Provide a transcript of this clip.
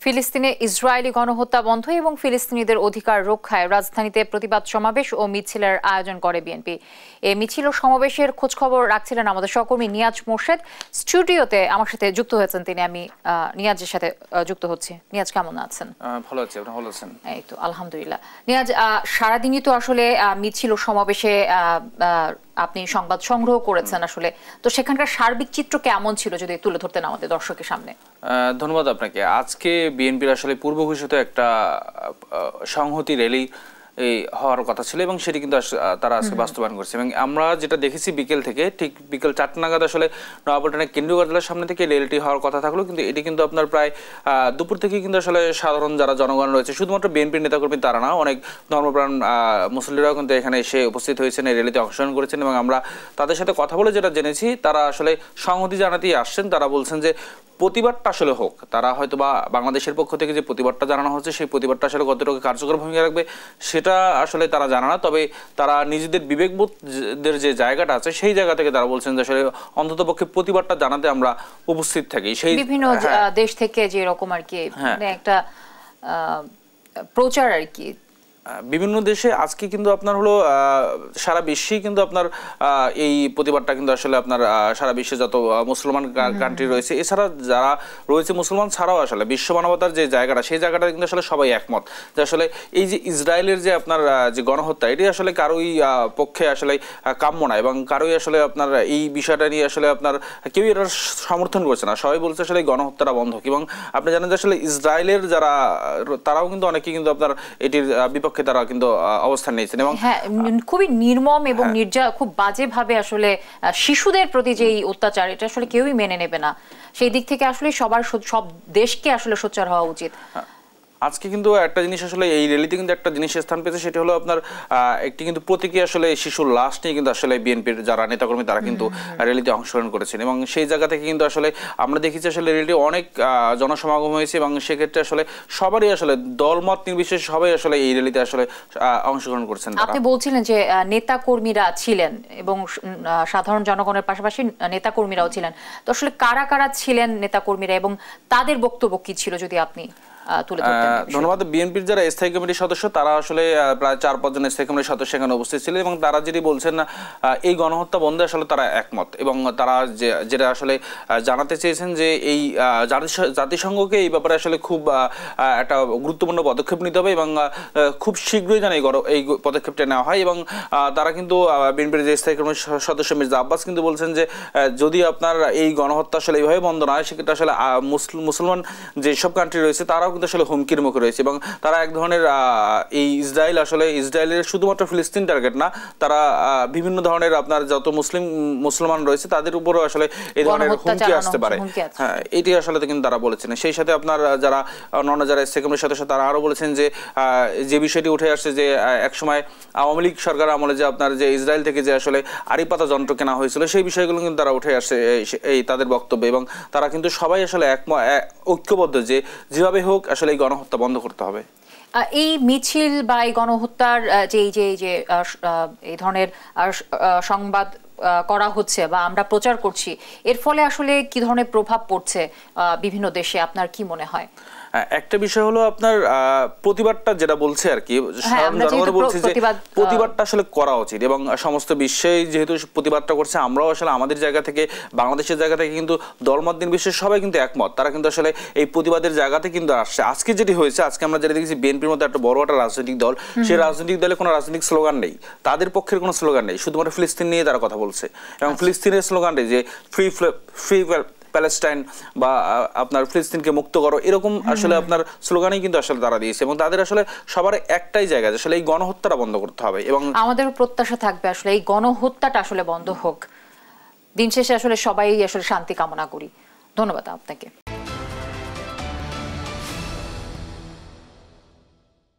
ফিলিস্তিনে ইসরায়েলি গণহত্যা বন্ধ এবং ফিলিস্তিনিদের অধিকার রক্ষায় রাজধানীতে প্রতিবাদ সমাবেশ ও মিছিলের আয়োজন করে বিএনপি। এই মিছিল ও সমাবেশের খোঁজখবর রাখছিলেন আমাদের সহকর্মী নিয়াজ মোর্শেদ। স্টুডিওতে আমার সাথে যুক্ত হয়েছেন তিনি। আমি নিয়াজের সাথে যুক্ত হচ্ছি। নিয়াজ, কেমন আছেন? ভালো আছি, আপনি ভালো আছেন? এই তো আলহামদুলিল্লাহ। নিয়াজ, সারাদিনই তো আসলে মিছিল ও সমাবেশে আপনি সংবাদ সংগ্রহ করেছেন আসলে, তো সেখানকার সার্বিক চিত্র কেমন ছিল যদি তুলে ধরতেন আমাদের দর্শকের সামনে? ধন্যবাদ আপনাকে। আজকে বিএনপির আসলে পূর্ব ঘোষিত একটা সংহতি র্যালি হওয়ার কথা ছিল এবং সেটি কিন্তু তারা আজকে বাস্তবায়ন করছে। এবং আমরা যেটা দেখেছি বিকেল থেকে, ঠিক বিকেল 4টা নাগাদ আসলে নয়াপল্টনের কেন্দ্রীয় কার্যালয়ের সামনে থেকে র্যালিটি হওয়ার কথা থাকলো, কিন্তু এটি কিন্তু আপনার প্রায় দুপুর থেকে কিন্তু আসলে সাধারণ যারা জনগণ রয়েছে, শুধুমাত্র বিএনপির নেতাকর্মী তারা না, অনেক ধর্মপ্রাণ মুসল্লিরাও কিন্তু এখানে এসে উপস্থিত হয়েছেন, এই র্যালিতে অংশগ্রহণ করেছেন। এবং আমরা তাদের সাথে কথা বলে যেটা জেনেছি, তারা আসলে সংহতি জানাতেই আসছেন। তারা বলছেন যে প্রতিবাদটা আসলে হোক, তারা হয়তো বা বাংলাদেশের পক্ষ থেকে যে প্রতিবাদটা জানানো হচ্ছে সেই প্রতিবাদটা আসলে কতটুকু কার্যকর ভূমিকা রাখবে সেটা আসলে তারা জানা না। তবে তারা নিজেদের বিবেকবোধের যে জায়গাটা আছে সেই জায়গা থেকে তারা বলছেন যে আসলে অন্ততপক্ষে প্রতিবাদটা জানাতে আমরা উপস্থিত থাকি। সেই বিভিন্ন দেশ থেকে যে রকম আর কি একটা প্রচার আর কি বিভিন্ন দেশে আজকে কিন্তু আপনার হলো সারা বিশ্বেই কিন্তু আপনার এই প্রতিবাদটা কিন্তু আসলে আপনার সারা বিশ্বে যত মুসলমান কান্ট্রি রয়েছে, এছাড়া যারা রয়েছে মুসলমান ছাড়াও আসলে বিশ্ব মানবতার যে জায়গাটা, সেই জায়গাটা কিন্তু আসলে সবাই একমত যে আসলে এই যে ইসরায়েলের যে আপনার যে গণহত্যা, এটি আসলে কারোই পক্ষে আসলে কাম্য না এবং কারোই আসলে আপনার এই বিষয়টা নিয়ে আসলে আপনার কেউই এটা সমর্থন করছে না। সবাই বলছে আসলে এই গণহত্যাটা বন্ধ হোক। এবং আপনি জানেন যে আসলে ইসরায়েলের যারা তারাও কিন্তু অনেকেই কিন্তু আপনার এটির বিপক্ষে তারা কিন্তু অবস্থান নিয়েছেন। এবং খুবই নির্মম এবং খুব বাজেভাবে আসলে শিশুদের প্রতি যে অত্যাচার, এটা আসলে কেউই মেনে নেবে না। সেই দিক থেকে আসলে সব দেশকে আসলে সোচ্চার হওয়া উচিত। আজকে কিন্তু একটা জিনিস আসলে এই র্যালিতে কিন্তু একটা জিনিস স্থান পেয়েছে, সেটা হলো আপনার একটি কিন্তু প্রতীকী আসলে শিশুর লাশ নিয়ে কিন্তু আসলে বিএনপির যারা নেতাকর্মী তারা কিন্তু র্যালিতে অংশগ্রহণ করেছেন। এবং সেই জায়গা থেকে কিন্তু আসলে আমরা দেখেছি আসলে র্যালিতে অনেক জনসমাগম হয়েছে এবং সেক্ষেত্রে আসলে সবারই আসলে দলমত নির্বিশেষে সবাই আসলে এই র্যালিতে আসলে অংশগ্রহণ করছেন। আপনি বলছিলেন যে নেতাকর্মীরা ছিলেন এবং সাধারণ জনগণের পাশাপাশি নেতাকর্মীরাও ছিলেন, তো আসলে কারা কারা ছিলেন নেতাকর্মীরা এবং তাদের বক্তব্য কি ছিল যদি আপনি তুলে ধরতেন? ধন্যবাদ। বিএনপির যারা স্থায়ী কমিটির সদস্য তারা আসলে প্রায় 4-5 জন স্থায়ী কমিটির সদস্য এখানে উপস্থিত ছিলেন এবং তারা যেটি বলছেন এই গণহত্যা বন্ধে আসলে তারা একমত। এবং তারা যেটা আসলে জানাতে চেয়েছেন যে এই জাতিসংঘকে এই ব্যাপারে আসলে খুব একটা গুরুত্বপূর্ণ পদক্ষেপ নিতে হবে এবং খুব শীঘ্রই যেন এই পদক্ষেপটা নেওয়া হয়। এবং তারা কিন্তু বিএনপির যে স্থায়ী কমিটির সদস্য মির্জা আব্বাস কিন্তু বলছেন যে যদি আপনার এই গণহত্যা আসলে এইভাবে বন্ধ না হয়, সেক্ষেত্রে আসলে মুসলমান যেসব কান্ট্রি রয়েছে তারাও কিন্তু আসলে হুমকির মুখে রয়েছে। এবং তারা এক ধরনের এই ইসরায়েলের শুধুমাত্র ফিলিস্তিন টার্গেট না, তারা বিভিন্ন ধরনের আপনার যত মুসলমান রয়েছে তাদের উপরও আসলে এই ধরনের হুমকি আসতে পারে। হ্যাঁ, এটি আসলে কিন্তু তারা বলেছেন। সেই সাথে আপনার যারা অন্যান্য যারা স্থায়ী কমিটির সদস্য তারা আরও বলেছেন যে বিষয়টি উঠে আসছে যে একসময় আওয়ামী লীগ সরকার আমলে যে আপনার যে ইসরায়েল থেকে যে আসলে আড়ি পাতা যন্ত্র কেনা হয়েছিল, সেই বিষয়গুলো কিন্তু তারা উঠে আসছে এই তাদের বক্তব্যে। এবং তারা কিন্তু সবাই আসলে ঐক্যবদ্ধ যে যেভাবে হোক আসলে এই গণহত্যা বন্ধ করতে হবে। এই মিছিল বা এই গণহত্যার যে এই ধরনের সংবাদ করা হচ্ছে বা আমরা প্রচার করছি, এর ফলে আসলে কি ধরনের প্রভাব পড়ছে বিভিন্ন দেশে আপনার কি মনে হয়? একটা বিষয় হলো আপনার প্রতিবাদটা যেটা বলছে আর কি, সাধারণ জনগণ বলছে যে প্রতিবাদটা আসলে করা উচিত এবং সমস্ত বিশ্বেই যেহেতু প্রতিবাদটা করছে, আমরাও আসলে আমাদের জায়গা থেকে বাংলাদেশের জায়গা থেকে কিন্তু দলমত নির্বিশেষে সবাই কিন্তু একমত। তারা কিন্তু আসলে এই প্রতিবাদের জায়গাতে কিন্তু আসছে। আজকে যেটি হয়েছে, আজকে আমরা যেটা দেখেছি বিএনপির মধ্যে একটা বড় একটা রাজনৈতিক দল, সেই রাজনৈতিক দলে কোনো রাজনৈতিক স্লোগান নেই, তাদের পক্ষের কোনো স্লোগান নেই, শুধুমাত্র ফিলিস্তিন নিয়ে তারা কথা বলছে। এবং ফিলিস্তিনের স্লোগানটি যে ফ্রি প্যালেস্টাইন বা আপনার ফিলিস্তিনকে মুক্ত করো, এরকম আসলে আপনার স্লোগানই কিন্তু আসলে তারা দিয়েছে। এবং তাদের আসলে সবার একটাই জায়গা আসলে এই গণহত্যাটা বন্ধ করতে হবে। এবং আমাদের প্রত্যাশা থাকবে আসলে এই গণহত্যাটা আসলে বন্ধ হোক। দিন শেষে আসলে সবাই আসলে শান্তি কামনা করি। ধন্যবাদ আপনাকে।